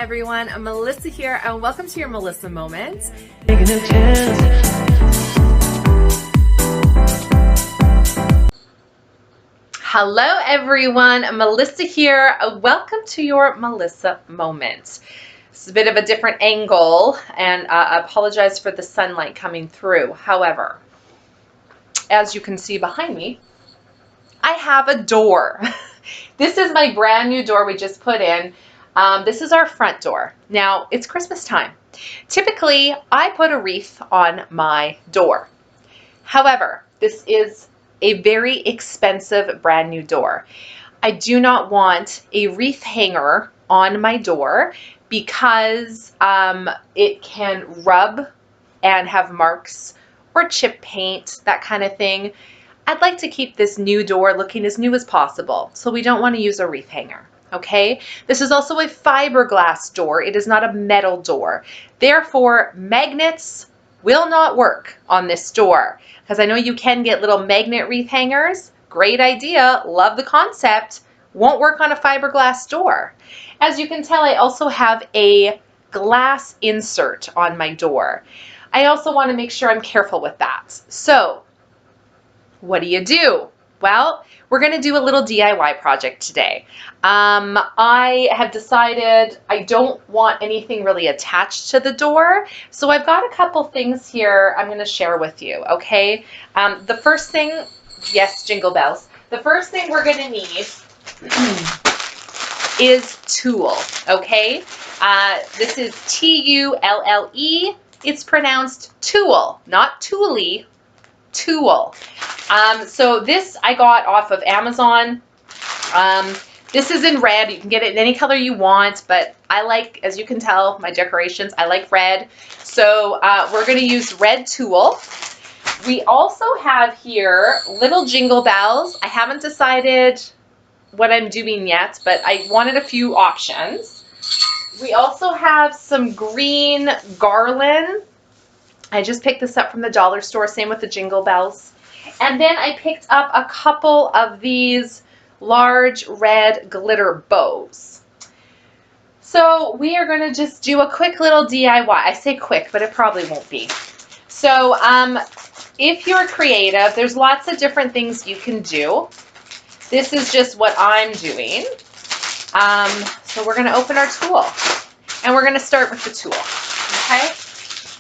everyone, I'm Melissa here and welcome to your Melissa Moments. Hello everyone, Melissa here. Welcome to your Melissa Moments. This is a bit of a different angle and I apologize for the sunlight coming through. However, as you can see behind me, I have a door. This is my brand new door we just put in. This is our front door. Now, it's Christmas time. Typically, I put a wreath on my door. However, this is a very expensive brand new door. I do not want a wreath hanger on my door because it can rub and have marks or chip paint, that kind of thing. I'd like to keep this new door looking as new as possible, so we don't want to use a wreath hanger. Okay, this is also a fiberglass door. It is not a metal door. Therefore, magnets will not work on this door because I know you can get little magnet wreath hangers. Great idea. Love the concept. Won't work on a fiberglass door. As you can tell, I also have a glass insert on my door. I also want to make sure I'm careful with that. So, what do? Well, we're going to do a little DIY project today. I have decided I don't want anything really attached to the door, so I've got a couple things here I'm going to share with you, okay? The first thing, yes, jingle bells. The first thing we're going to need is tulle, okay? This is T-U-L-L-E. It's pronounced tulle, not tulle, tulle. So this I got off of Amazon. This is in red. You can get it in any color you want, but I like, as you can tell, my decorations, I like red. So we're going to use red tulle. We also have here little jingle bells. I haven't decided what I'm doing yet, but I wanted a few options. We also have some green garland. I just picked this up from the dollar store, same with the jingle bells. And then I picked up a couple of these large red glitter bows. So we are going to just do a quick little DIY. I say quick, but it probably won't be. So if you're creative, there's lots of different things you can do. This is just what I'm doing. So we're going to open our tulle. And we're going to start with the tulle. Okay?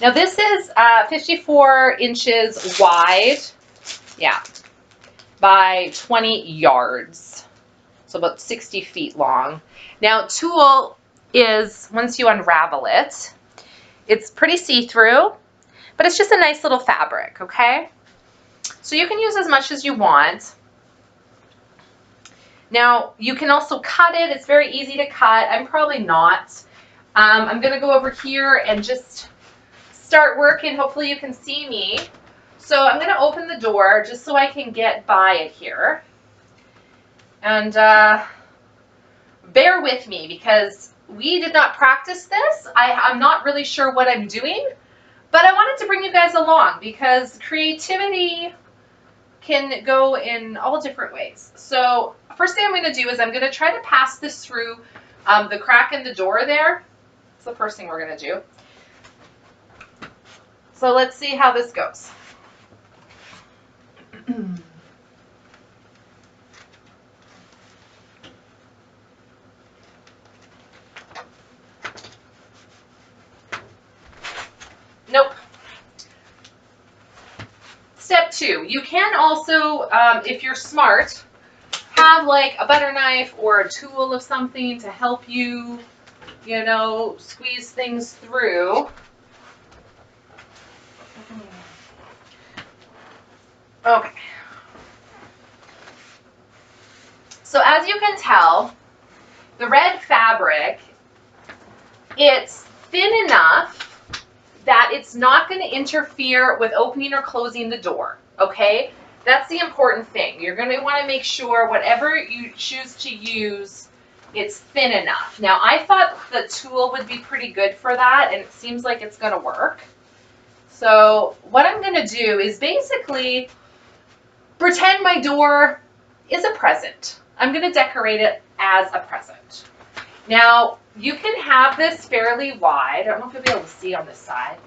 Now this is 54 inches wide. Yeah, by 20 yards, so about 60 feet long. Now, tulle is, once you unravel it, it's pretty see-through, but it's just a nice little fabric, okay? So you can use as much as you want. Now, you can also cut it. It's very easy to cut. I'm probably not. I'm going to go over here and just start working. Hopefully you can see me. So I'm going to open the door just so I can get by it here. And bear with me because we did not practice this. I'm not really sure what I'm doing, but I wanted to bring you guys along because creativity can go in all different ways. So first thing I'm going to do is I'm going to try to pass this through the crack in the door there. That's the first thing we're going to do. So let's see how this goes. Nope. Step 2, you can also, if you're smart, have like a butter knife or a tool of something to help you, you know, squeeze things through. Okay. So as you can tell, the red fabric, it's thin enough that it's not going to interfere with opening or closing the door, okay? That's the important thing. You're going to want to make sure whatever you choose to use, it's thin enough. Now, I thought the tulle would be pretty good for that, and it seems like it's going to work. So what I'm going to do is basically pretend my door is a present. I'm going to decorate it as a present. Now, you can have this fairly wide. I don't know if you'll be able to see on this side.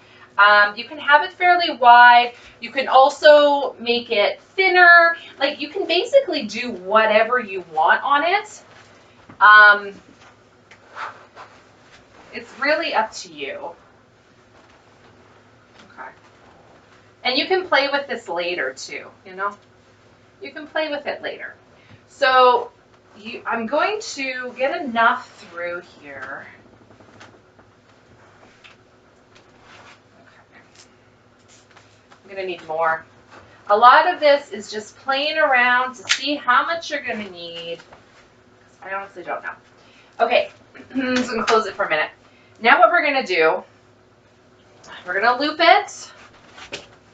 You can have it fairly wide. You can also make it thinner. Like, you can basically do whatever you want on it. It's really up to you. Okay. And you can play with this later too, you know? You can play with it later. So I'm going to get enough through here. I'm going to need more. A lot of this is just playing around to see how much you're going to need. I honestly don't know. Okay, so I'm going to close it for a minute. Now what we're going to do, we're going to loop it,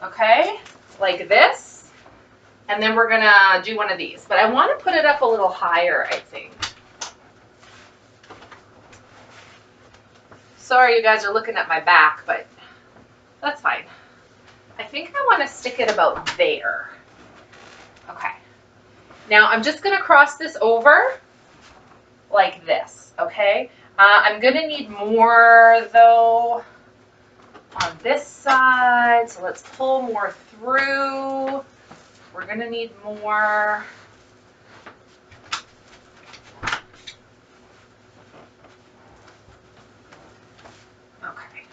okay, like this, and then we're going to do one of these. But I want to put it up a little higher, I think. Sorry you guys are looking at my back, but that's fine. I think I want to stick it about there. Okay. Now I'm just going to cross this over like this, okay? I'm going to need more, though, on this side. So let's pull more through. We're going to need more. Okay.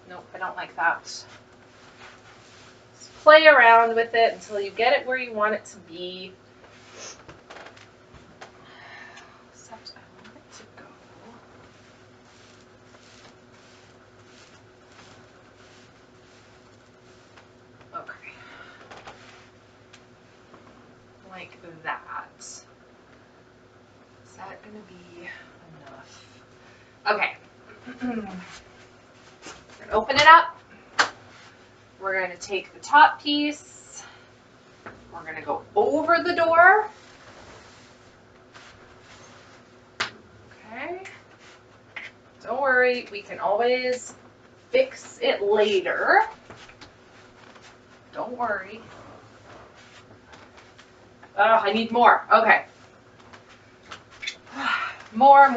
Nope, I don't like that. Just play around with it until you get it where you want it to be. Except I want it to go. Okay. Like that. Is that going to be enough? Okay. We're going to open it up. We're going to take the top piece. We're going to go over the door. Okay. Don't worry, we can always fix it later. Don't worry. Oh, I need more. Okay. More.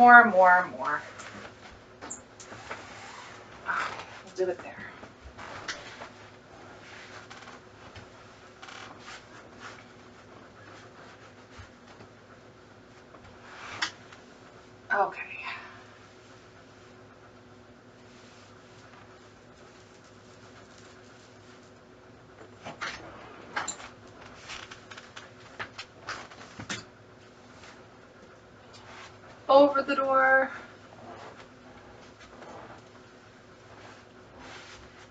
Okay, we'll do it there. Okay. Over the door.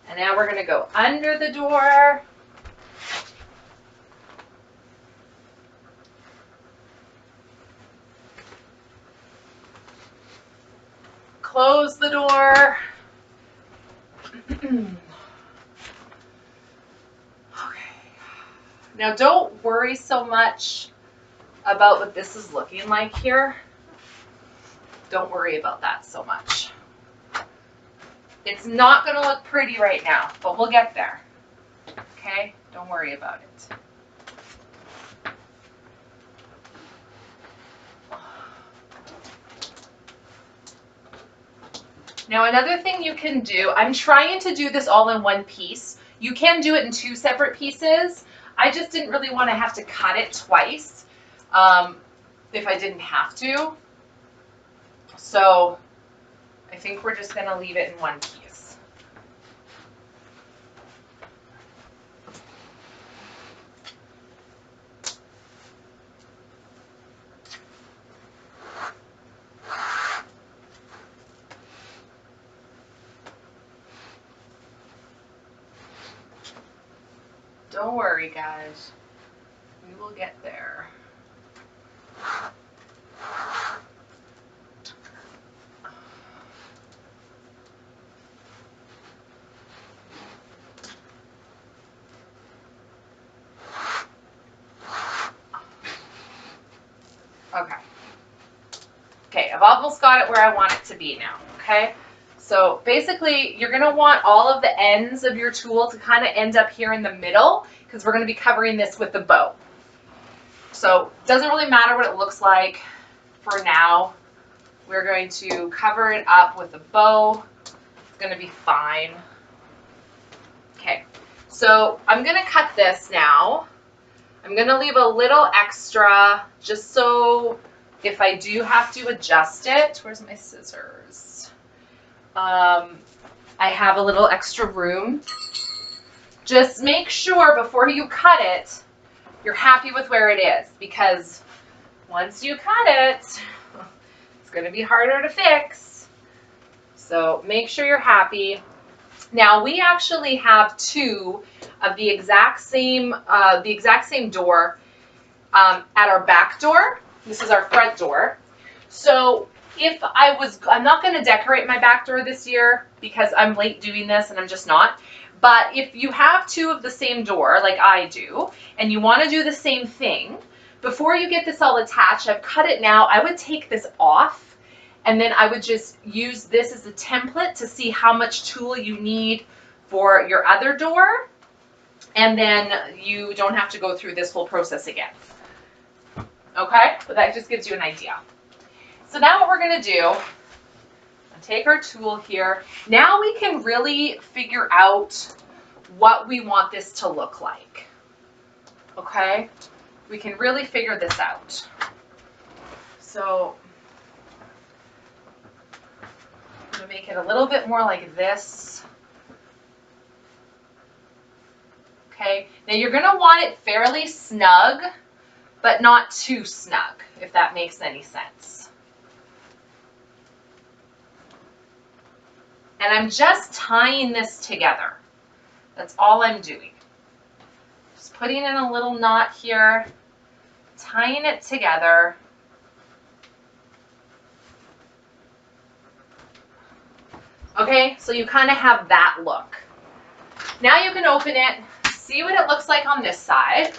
And now we're going to go under the door. Close the door. Okay. Now don't worry so much about what this is looking like here. Don't worry about that so much. It's not going to look pretty right now, but we'll get there. Okay? Don't worry about it. Now another thing you can do, I'm trying to do this all in one piece. You can do it in two separate pieces. I just didn't really want to have to cut it twice if I didn't have to. So I think we're just going to leave it in one piece. Don't worry, guys. We will get there. Okay. Okay, I've almost got it where I want it to be now, okay? So basically, you're going to want all of the ends of your tool to kind of end up here in the middle because we're going to be covering this with the bow. So it doesn't really matter what it looks like for now. We're going to cover it up with a bow. It's going to be fine. Okay, so I'm going to cut this now. I'm going to leave a little extra just so if I do have to adjust it. Where's my scissors? I have a little extra room. Just make sure before you cut it, you're happy with where it is, because once you cut it, it's going to be harder to fix. So make sure you're happy. Now we actually have two of the exact same door at our back door. This is our front door. So I'm not going to decorate my back door this year because I'm late doing this and I'm just not. But if you have two of the same door, like I do, and you want to do the same thing, before you get this all attached, I've cut it now. I would take this off, and then I would just use this as a template to see how much tulle you need for your other door, and then you don't have to go through this whole process again. Okay? But that just gives you an idea. So now what we're going to do, take our tulle here. Now we can really figure out what we want this to look like. Okay? We can really figure this out. So I'm going to make it a little bit more like this. Okay? Now you're going to want it fairly snug, but not too snug, if that makes any sense. And I'm just tying this together. That's all I'm doing. Just putting in a little knot here, tying it together. Okay, so you kind of have that look. Now you can open it, see what it looks like on this side.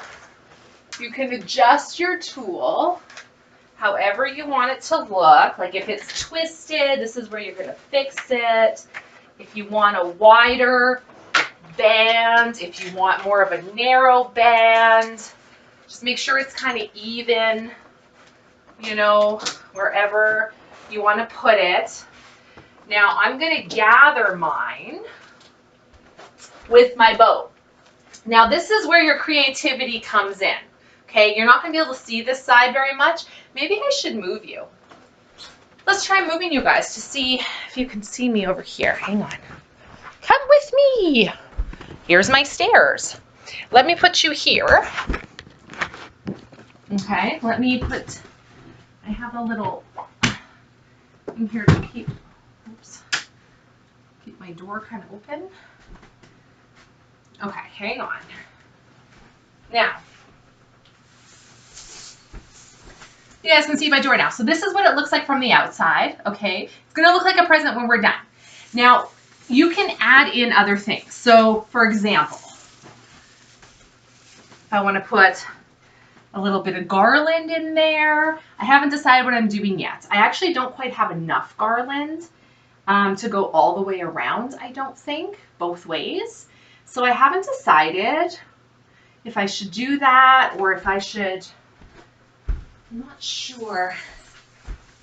You can adjust your tulle however you want it to look. Like if it's twisted, this is where you're going to fix it. If you want a wider band, if you want more of a narrow band, just make sure it's kind of even, you know, wherever you want to put it. Now I'm going to gather mine with my bow. Now this is where your creativity comes in. Okay, you're not going to be able to see this side very much. Maybe I should move you. Let's try moving you guys to see if you can see me over here. Hang on. Come with me. Here's my stairs. Let me put you here. Okay, I have a little in here to keep my door kind of open. Okay, hang on. Now, you guys can see my door now. So this is what it looks like from the outside, okay? It's gonna look like a present when we're done. Now, you can add in other things. So, for example, if I wanna put a little bit of garland in there. I haven't decided what I'm doing yet. I actually don't quite have enough garland to go all the way around, I don't think, both ways. So I haven't decided if I should do that or if I should, I'm not sure.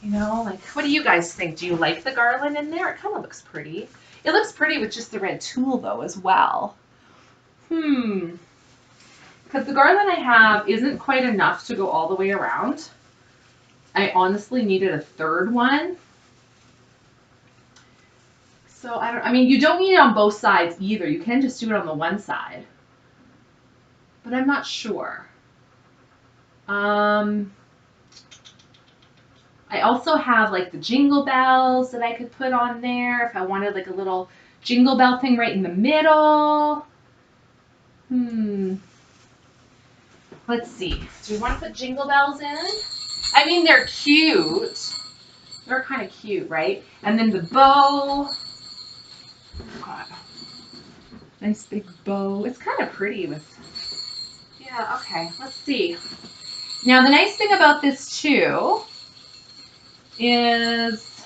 You know, like, what do you guys think? Do you like the garland in there? It kind of looks pretty. It looks pretty with just the red tulle, though, as well. Because the garland I have isn't quite enough to go all the way around. I honestly needed a third one. So, I mean, you don't need it on both sides either. You can just do it on the one side. But I'm not sure. I also have like the jingle bells that I could put on there if I wanted like a little jingle bell thing right in the middle. Let's see. Do we want to put jingle bells in? I mean, they're cute. They're kind of cute, right? And then the bow. God. Nice big bow. It's kind of pretty with... Yeah, okay. Let's see. Now, the nice thing about this, too, is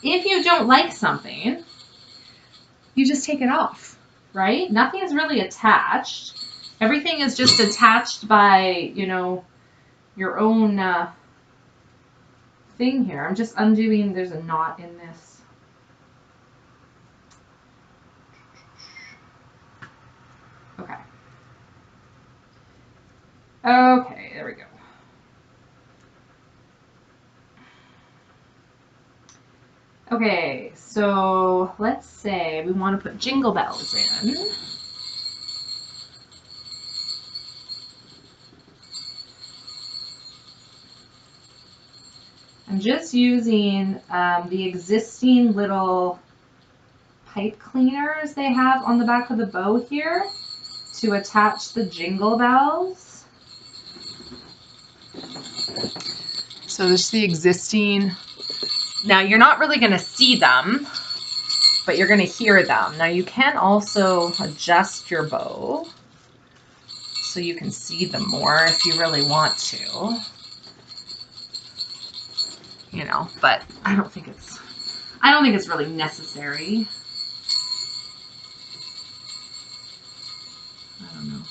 if you don't like something, you just take it off. right? Nothing is really attached. Everything is just attached by, you know, your own thing here. I'm just undoing, there's a knot in this. Okay. Okay, there we go. Okay, so let's say we want to put jingle bells in. I'm just using the existing little pipe cleaners they have on the back of the bow here to attach the jingle bells. So this is the existing. Now you're not really going to see them, but you're going to hear them. Now you can also adjust your bow so you can see them more if you really want to. You know, but I don't think it's really necessary. I don't know.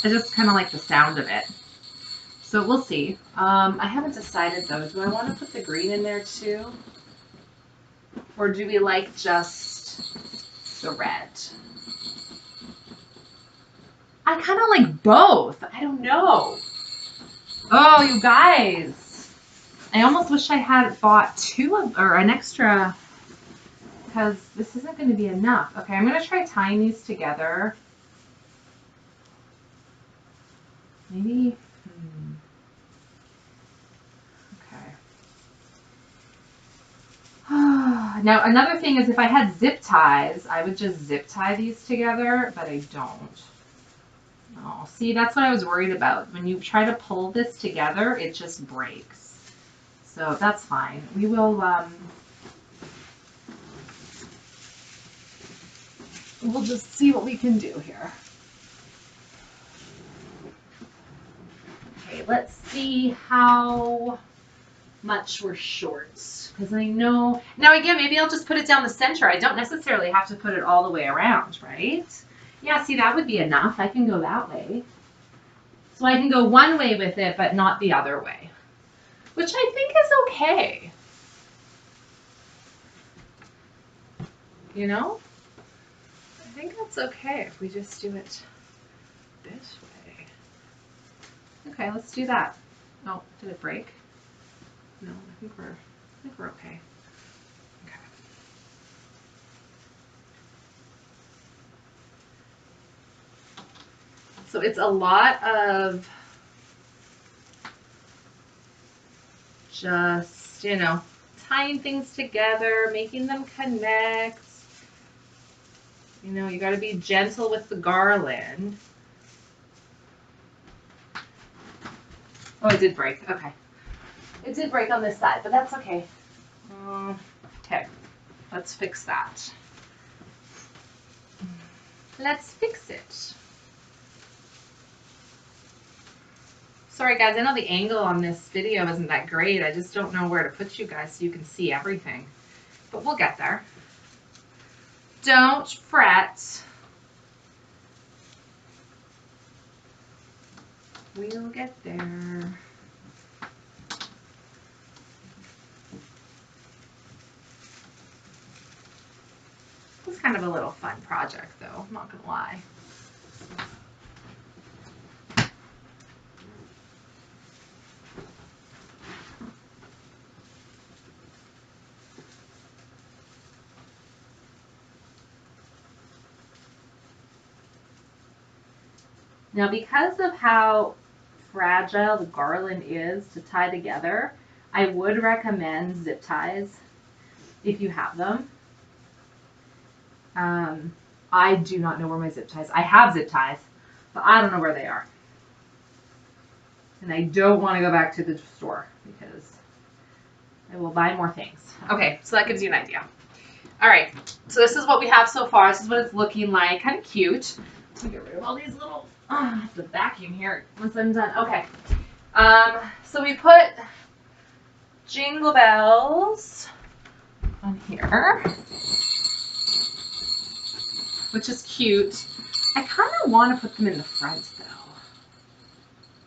I just kind of like the sound of it. So we'll see. I haven't decided though. Do I want to put the green in there too? Or do we like just the red? I kind of like both. I don't know. Oh, you guys. I almost wish I had bought an extra, because this isn't going to be enough. Okay, I'm going to try tying these together. Maybe. Okay. Now, another thing is if I had zip ties, I would just zip tie these together, but I don't. Oh, see, that's what I was worried about. When you try to pull this together, it just breaks. So that's fine. We will, we'll just see what we can do here. Okay, let's see how much we're short. Because I know, now again, maybe I'll just put it down the center. I don't necessarily have to put it all the way around, right? Yeah, see, that would be enough. I can go that way. So I can go one way with it, but not the other way, which I think is okay. You know? I think that's okay if we just do it this way. Okay, let's do that. Oh, did it break? No, I think we're okay. Okay. So it's a lot of just, you know, tying things together, making them connect. You know, you got to be gentle with the garland. Oh, it did break. Okay. It did break on this side, but that's okay. Okay. Let's fix that. Let's fix it. Sorry guys, I know the angle on this video isn't that great. I just don't know where to put you guys so you can see everything. But we'll get there. Don't fret. We'll get there. It's kind of a little fun project though, I'm not gonna lie. Now, because of how fragile the garland is to tie together, I would recommend zip ties if you have them. I do not know where my zip ties. I have zip ties, but I don't know where they are. And I don't want to go back to the store because I will buy more things. Okay, so that gives you an idea. All right, so this is what we have so far. This is what it's looking like. Kind of cute. Let me get rid of all these little, I have to vacuum here once I'm done. Okay, so we put jingle bells on here. which is cute. I kind of want to put them in the front though.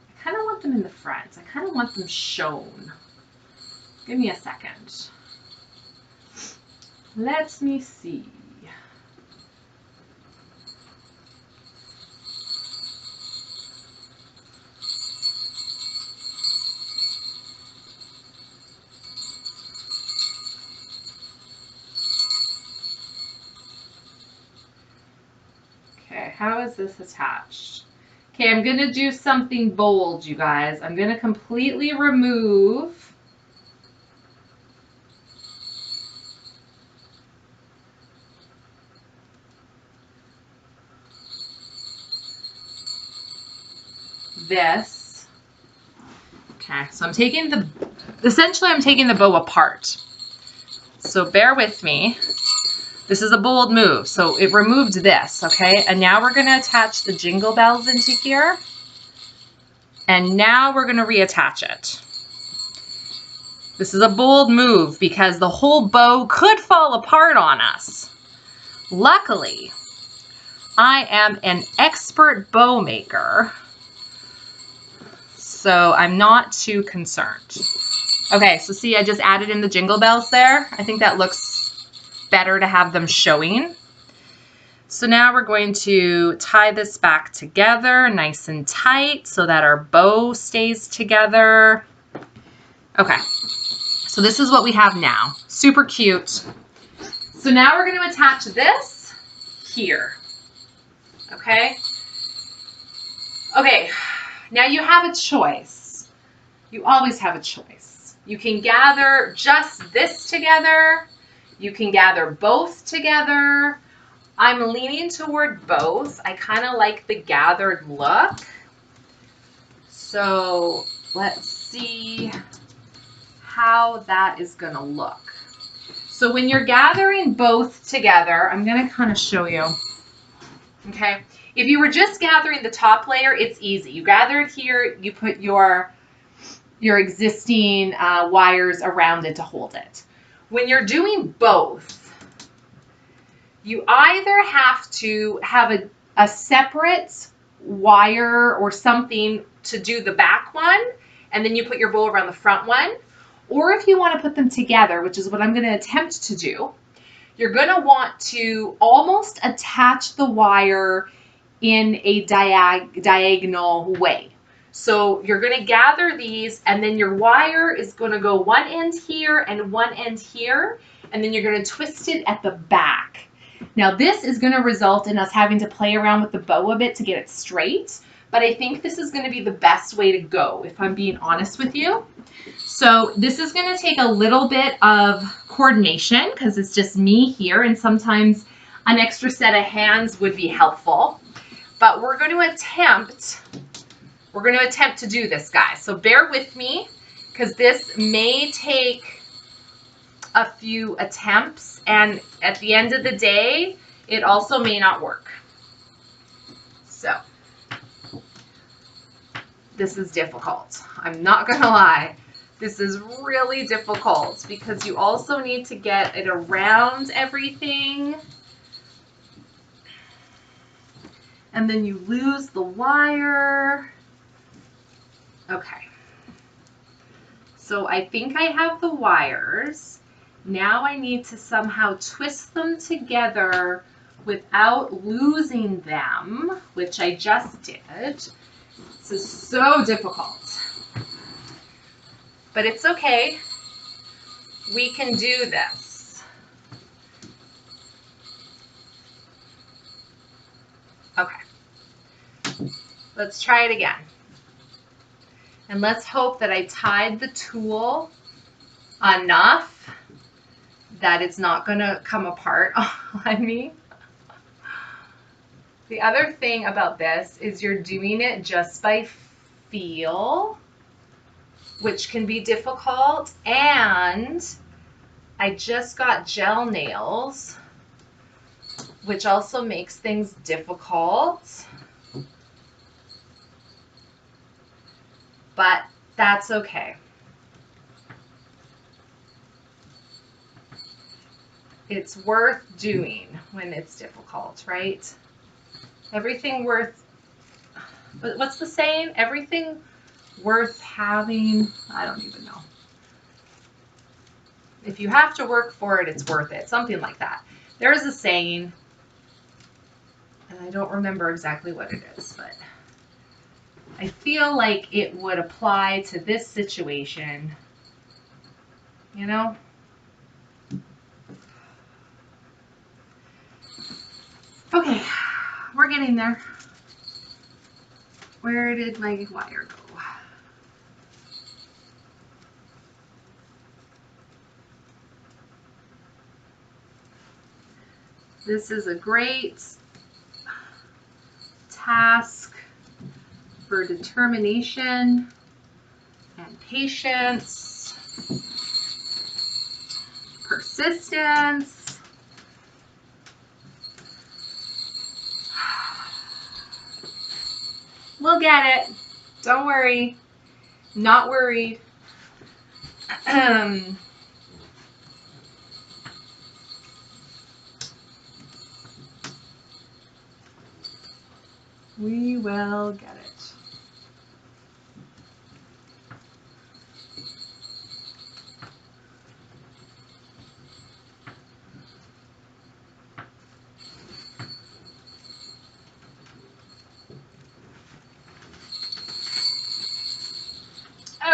I kind of want them in the front. I kind of want them shown. Give me a second. Let me see. Okay, how is this attached? Okay, I'm going to do something bold, you guys. I'm going to completely remove this. Okay, so I'm taking essentially I'm taking the bow apart. So bear with me. This is a bold move. So it removed this, okay? And now we're gonna attach the jingle bells into here. And now we're gonna reattach it. This is a bold move because the whole bow could fall apart on us. Luckily, I am an expert bow maker, so I'm not too concerned. Okay, so see, I just added in the jingle bells there. I think that looks better to have them showing. So now we're going to tie this back together nice and tight so that our bow stays together. Okay, so this is what we have now. Super cute. So now we're going to attach this here. Okay. Okay, now you have a choice. You always have a choice. You can gather just this together. You can gather both together. I'm leaning toward both. I kind of like the gathered look. So let's see how that is going to look. So when you're gathering both together, I'm going to kind of show you. Okay. If you were just gathering the top layer, it's easy. You gather it here, you put your existing wires around it to hold it. When you're doing both, you either have to have a separate wire or something to do the back one, and then you put your bow around the front one, or if you want to put them together, which is what I'm going to attempt to do, you're going to want to almost attach the wire in a diagonal way. So you're going to gather these, and then your wire is going to go one end here and one end here, and then you're going to twist it at the back. Now this is going to result in us having to play around with the bow a bit to get it straight, but I think this is going to be the best way to go, if I'm being honest with you. So this is going to take a little bit of coordination because it's just me here, and sometimes an extra set of hands would be helpful. But we're going to attempt to do this, guys. So bear with me because this may take a few attempts, and at the end of the day, it also may not work. So this is difficult. I'm not going to lie. This is really difficult because you also need to get it around everything. And then you lose the wire. Okay. So I think I have the wires. Now I need to somehow twist them together without losing them, which I just did. This is so difficult. But it's okay. We can do this. Okay. Let's try it again. And let's hope that I tied the tool enough that it's not going to come apart on me. The other thing about this is you're doing it just by feel, which can be difficult, and I just got gel nails, which also makes things difficult, but that's okay. it's worth doing when it's difficult, right? Everything worth, what's the saying? Everything worth having, I don't even know. If you have to work for it, it's worth it. Something like that. There's a saying, and I don't remember exactly what it is, but I feel like it would apply to this situation, you know? Okay, we're getting there. Where did my wire go? This is a great task for determination and patience, persistence. We'll get it. Don't worry. Not worried. We will get it.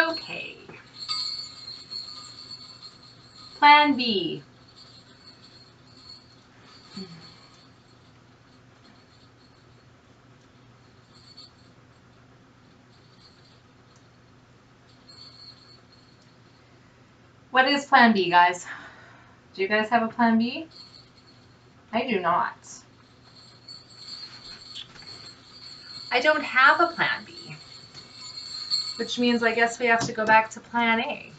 Okay. Plan B. What is plan B, guys? Do you guys have a plan B? I do not. I don't have a plan B, which means I guess we have to go back to plan A.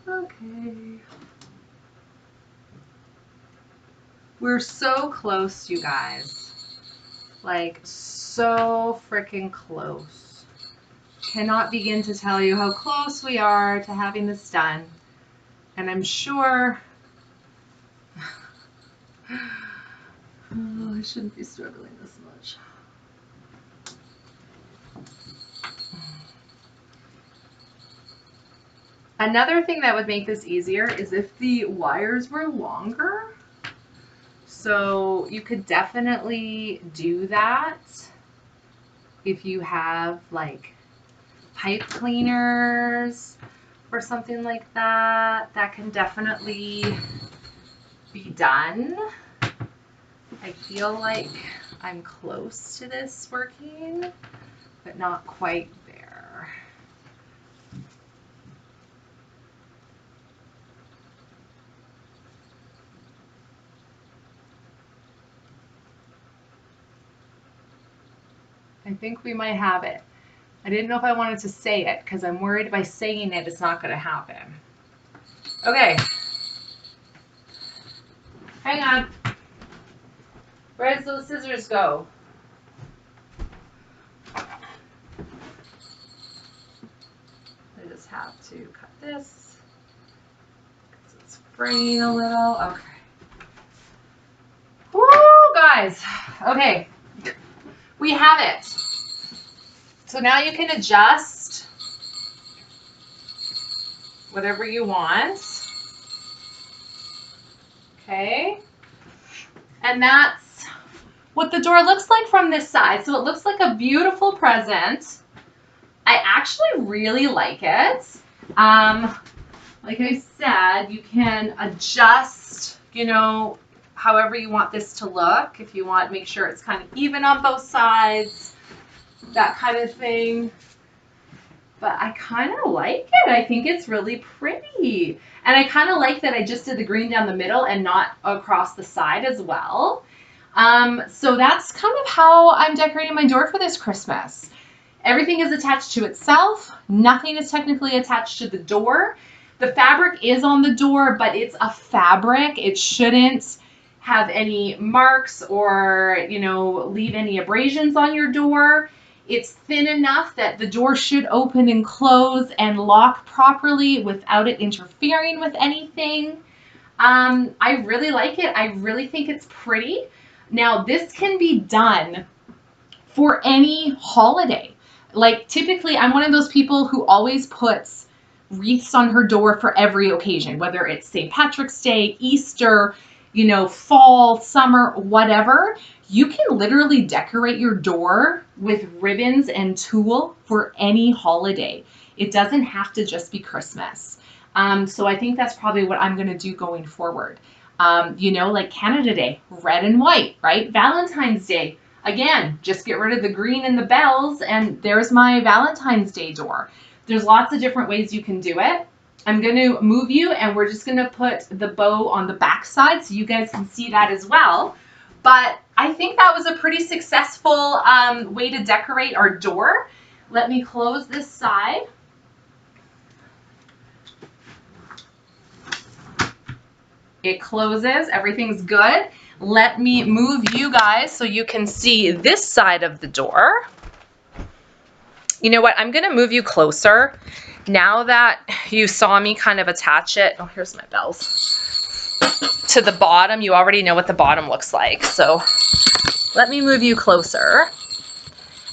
Okay. We're so close, you guys. Like, so freaking close. Cannot begin to tell you how close we are to having this done. And I'm sure... Oh, I shouldn't be struggling this much. Another thing that would make this easier is if the wires were longer. So you could definitely do that if you have like pipe cleaners or something like that. That can definitely be done. I feel like I'm close to this working, but not quite there. I think we might have it. I didn't know if I wanted to say it because I'm worried by saying it, it's not going to happen. Okay. Hang on. Where does those scissors go? I just have to cut this because it's fraying a little. Okay. Woo, guys. Okay. We have it. So now you can adjust whatever you want. Okay. And that's what the door looks like from this side. So it looks like a beautiful present. I actually really like it. Like I said, you can adjust, you know, however you want this to look. If you want, make sure it's kind of even on both sides, that kind of thing. But I kind of like it. I think it's really pretty. And I kind of like that I just did the green down the middle and not across the side as well. So that's kind of how I'm decorating my door for this Christmas. Everything is attached to itself. Nothing is technically attached to the door. The fabric is on the door, but it's a fabric. It shouldn't have any marks or, you know, leave any abrasions on your door. It's thin enough that the door should open and close and lock properly without it interfering with anything. I really like it. I really think it's pretty. Now, this can be done for any holiday. Like, typically, I'm one of those people who always puts wreaths on her door for every occasion, whether it's St. Patrick's Day, Easter, you know, fall, summer, whatever. You can literally decorate your door with ribbons and tulle for any holiday. It doesn't have to just be Christmas. So I think that's probably what I'm going to do going forward. You know, like Canada Day, red and white, right? Valentine's Day, again, just get rid of the green and the bells, and there's my Valentine's Day door. There's lots of different ways you can do it. I'm going to move you, and we're just going to put the bow on the back side so you guys can see that as well. But I think that was a pretty successful way to decorate our door. Let me close this side. It closes, everything's good. Let me move you guys so you can see this side of the door. You know what, I'm gonna move you closer. Now that you saw me kind of attach it, oh, here's my bells, to the bottom, you already know what the bottom looks like. So let me move you closer.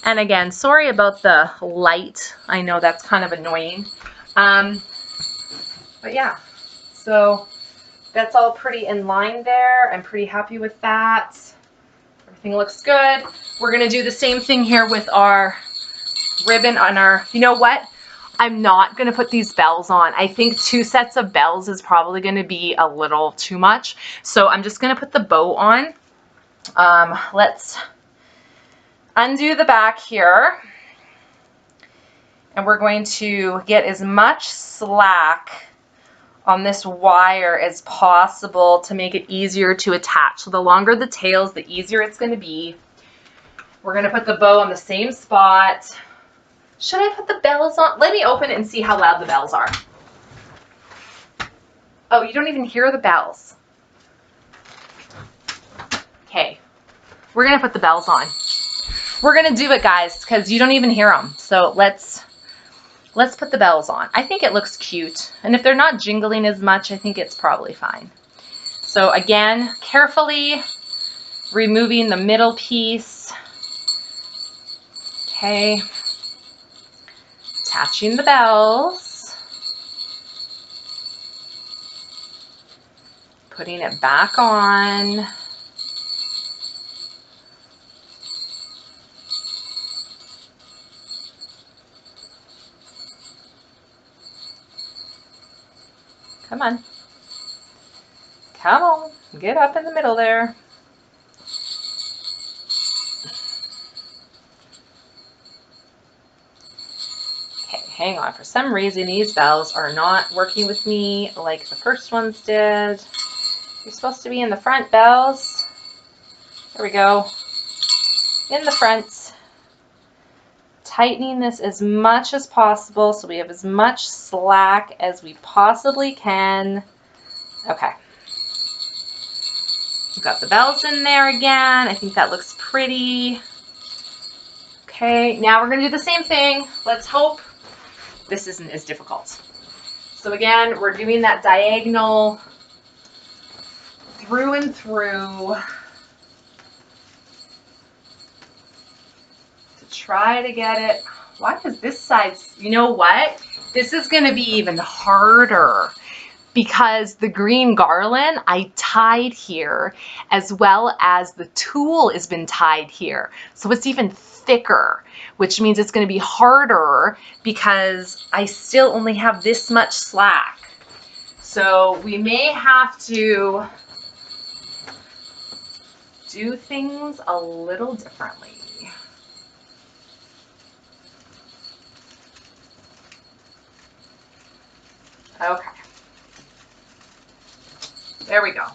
And again, sorry about the light. I know that's kind of annoying. But yeah, so that's all pretty in line there. I'm pretty happy with that. Everything looks good. We're gonna do the same thing here with our ribbon on our, you know what? I'm not gonna put these bells on. I think 2 sets of bells is probably gonna be a little too much. So I'm just gonna put the bow on. Let's undo the back here. And we're going to get as much slack on this wire as possible to make it easier to attach. So the longer the tails, the easier it's going to be. We're going to put the bow on the same spot. Should I put the bells on? Let me open it and see how loud the bells are. Oh, you don't even hear the bells. Okay, we're going to put the bells on. We're going to do it, guys, because you don't even hear them. So let's put the bells on. I think it looks cute. And if they're not jingling as much, I think it's probably fine. So again, carefully removing the middle piece. Okay. Attaching the bells. Putting it back on. Come on. Come on. Get up in the middle there. Okay, hang on. For some reason, these bells are not working with me like the first ones did. You're supposed to be in the front, bells. There we go. In the front. Tightening this as much as possible so we have as much slack as we possibly can. Okay. We've got the bells in there again. I think that looks pretty. Okay, now we're going to do the same thing. Let's hope this isn't as difficult. So again, we're doing that diagonal through and through. Try to get it. Why is this side, you know what? This is going to be even harder because the green garland I tied here as well as the tulle has been tied here. So it's even thicker, which means it's going to be harder because I still only have this much slack. So we may have to do things a little differently. Okay. There we go.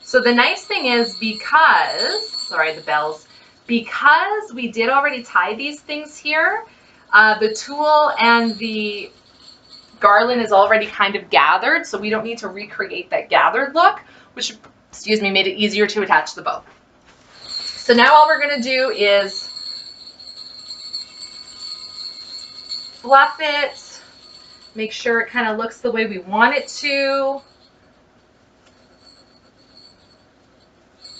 So the nice thing is because we did already tie these things here, the tulle and the garland is already kind of gathered, so we don't need to recreate that gathered look, which, excuse me, made it easier to attach the bow. So now all we're gonna do is fluff it, make sure it kind of looks the way we want it to.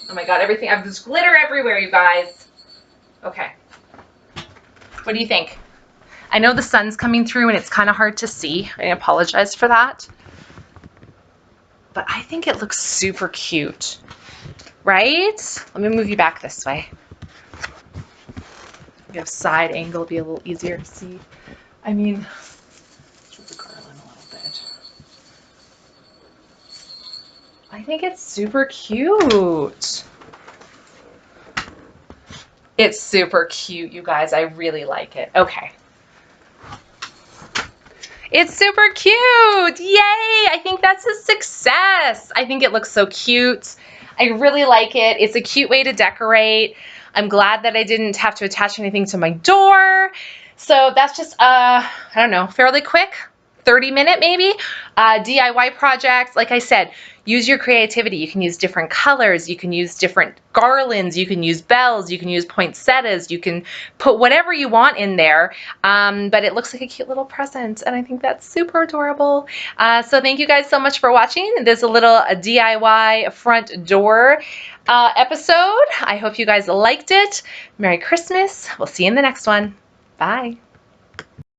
Oh my God, everything, I have this glitter everywhere, you guys. Okay. What do you think? I know the sun's coming through and it's kind of hard to see. I apologize for that. But I think it looks super cute, right? Let me move you back this way. You have side angle, be a little easier to see. I mean, the garland a little bit. I think it's super cute. It's super cute, you guys. I really like it. Okay. It's super cute. Yay. I think that's a success. I think it looks so cute. I really like it. It's a cute way to decorate. I'm glad that I didn't have to attach anything to my door. So that's just, I don't know, fairly quick, 30-minute maybe, DIY project. Like I said, use your creativity. You can use different colors. You can use different garlands. You can use bells. You can use poinsettias. You can put whatever you want in there. But it looks like a cute little present, and I think that's super adorable. So thank you guys so much for watching. There's a little DIY front door episode. I hope you guys liked it. Merry Christmas. We'll see you in the next one. Bye.